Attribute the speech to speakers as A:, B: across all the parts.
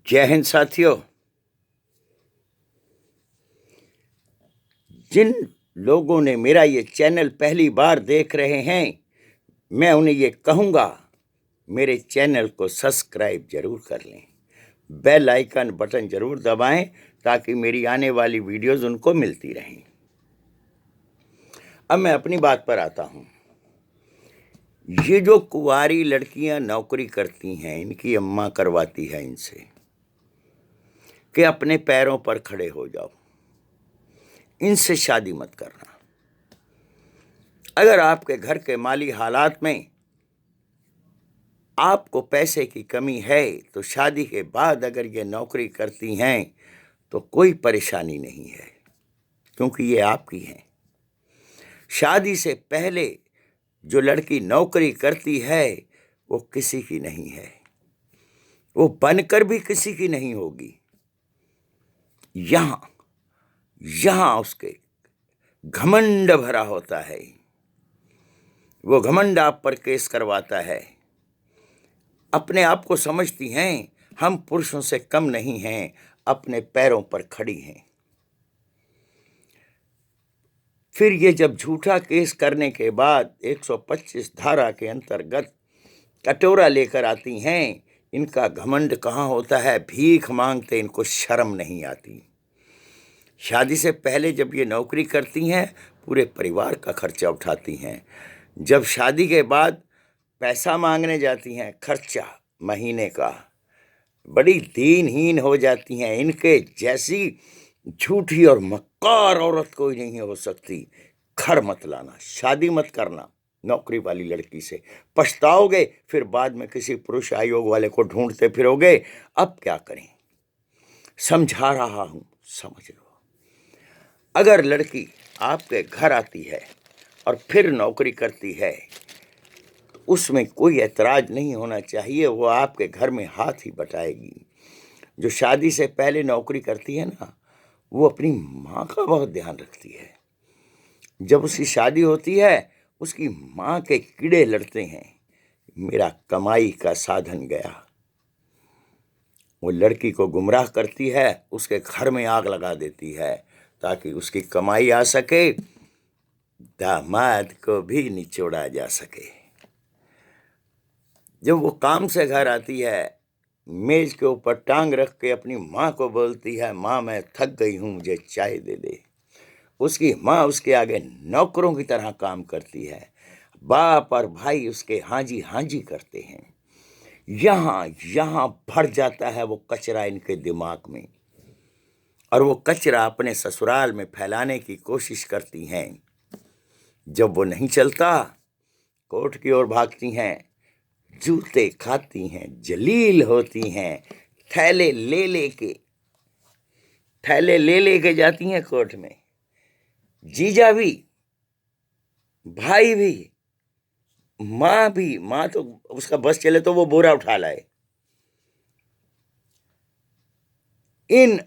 A: जय हिंद साथियों। जिन लोगों ने मेरा ये चैनल पहली बार देख रहे हैं, मैं उन्हें ये कहूँगा, मेरे चैनल को सब्सक्राइब जरूर कर लें, बेल आइकन बटन जरूर दबाएं ताकि मेरी आने वाली वीडियोस उनको मिलती रहें। अब मैं अपनी बात पर आता हूँ। ये जो कुंवारी लड़कियां नौकरी करती हैं, इनकी अम्मा करवाती है इनसे कि अपने पैरों पर खड़े हो जाओ, इनसे शादी मत करना। अगर आपके घर के माली हालात में आपको पैसे की कमी है तो शादी के बाद अगर ये नौकरी करती हैं तो कोई परेशानी नहीं है, क्योंकि ये आपकी हैं। शादी से पहले जो लड़की नौकरी करती है वो किसी की नहीं है, वो बनकर भी किसी की नहीं होगी। यहां उसके घमंड भरा होता है, वो घमंड आप पर केस करवाता है। अपने आप को समझती हैं हम पुरुषों से कम नहीं हैं, अपने पैरों पर खड़ी हैं। फिर ये जब झूठा केस करने के बाद 125 धारा के अंतर्गत कटोरा लेकर आती हैं, इनका घमंड कहाँ होता है। भीख मांगते इनको शर्म नहीं आती। शादी से पहले जब ये नौकरी करती हैं, पूरे परिवार का खर्चा उठाती हैं। जब शादी के बाद पैसा मांगने जाती हैं, खर्चा महीने का, बड़ी दीनहीन हो जाती हैं। इनके जैसी झूठी और मक्कार औरत कोई नहीं हो सकती। घर मत लाना, शादी मत करना नौकरी वाली लड़की से, पछताओगे। फिर बाद में किसी पुरुष आयोग वाले को ढूंढते फिरोगे। अब क्या करें, समझा रहा हूं, समझ लो। अगर लड़की आपके घर आती है और फिर नौकरी करती है, उसमें कोई ऐतराज नहीं होना चाहिए, वो आपके घर में हाथ ही बटाएगी। जो शादी से पहले नौकरी करती है ना, वो अपनी माँ का बहुत ध्यान रखती है। जब उसकी शादी होती है, उसकी माँ के कीड़े लड़ते हैं, मेरा कमाई का साधन गया। वो लड़की को गुमराह करती है, उसके घर में आग लगा देती है ताकि उसकी कमाई आ सके, दामाद को भी निचोड़ा जा सके। जब वो काम से घर आती है, मेज के ऊपर टांग रख के अपनी माँ को बोलती है, माँ मैं थक गई हूँ, मुझे चाय दे दे। उसकी माँ उसके आगे नौकरों की तरह काम करती है। बाप और भाई उसके हाजी हाजी करते हैं। यहाँ भर जाता है वो कचरा इनके दिमाग में, और वो कचरा अपने ससुराल में फैलाने की कोशिश करती हैं। जब वो नहीं चलता, कोर्ट की ओर भागती हैं, जूते खाती हैं, जलील होती हैं, थैले ले के जाती हैं कोर्ट में। जीजा भी, भाई भी, माँ तो उसका बस चले तो वो बोरा उठा लाए। इन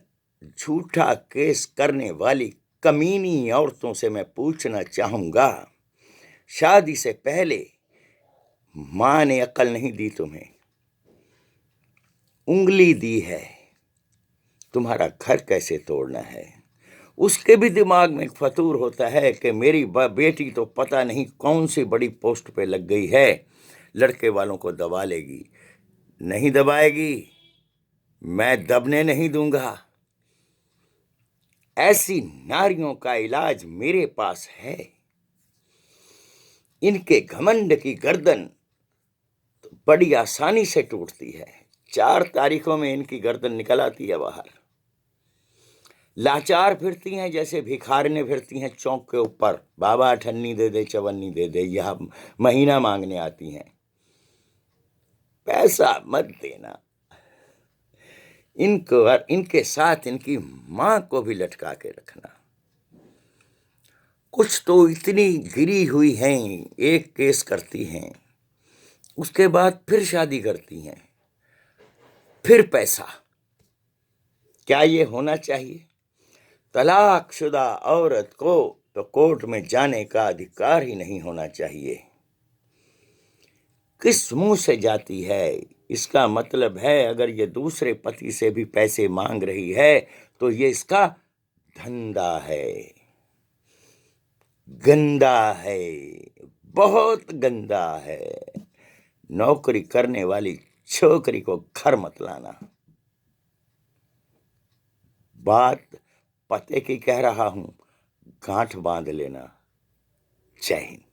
A: झूठा केस करने वाली कमीनी औरतों से मैं पूछना चाहूंगा, शादी से पहले माँ ने अक्ल नहीं दी तुम्हें, उंगली दी है, तुम्हारा घर कैसे तोड़ना है। उसके भी दिमाग में एक फतूर होता है कि मेरी बेटी तो पता नहीं कौन सी बड़ी पोस्ट पे लग गई है, लड़के वालों को दबा लेगी। नहीं दबाएगी, मैं दबने नहीं दूंगा। ऐसी नारियों का इलाज मेरे पास है। इनके घमंड की गर्दन तो बड़ी आसानी से टूटती है। 4 तारीखों में इनकी गर्दन निकल आती है बाहर। लाचार फिरती हैं जैसे भिखारने फिरती हैं चौक के ऊपर, बाबा अठन्नी दे दे, चवन्नी दे दे, यह महीना मांगने आती हैं। पैसा मत देना इनको, और इनके साथ इनकी माँ को भी लटका के रखना। कुछ तो इतनी गिरी हुई हैं, एक केस करती हैं, उसके बाद फिर शादी करती हैं, फिर पैसा। क्या ये होना चाहिए? तलाकशुदा औरत को तो कोर्ट में जाने का अधिकार ही नहीं होना चाहिए। किस मुंह से जाती है इसका मतलब है अगर ये दूसरे पति से भी पैसे मांग रही है तो ये इसका धंधा है, गंदा है, बहुत गंदा है। नौकरी करने वाली छोकरी को घर मत लाना। बात पते की कह रहा हूं, गांठ बांध लेना। जय हिंद।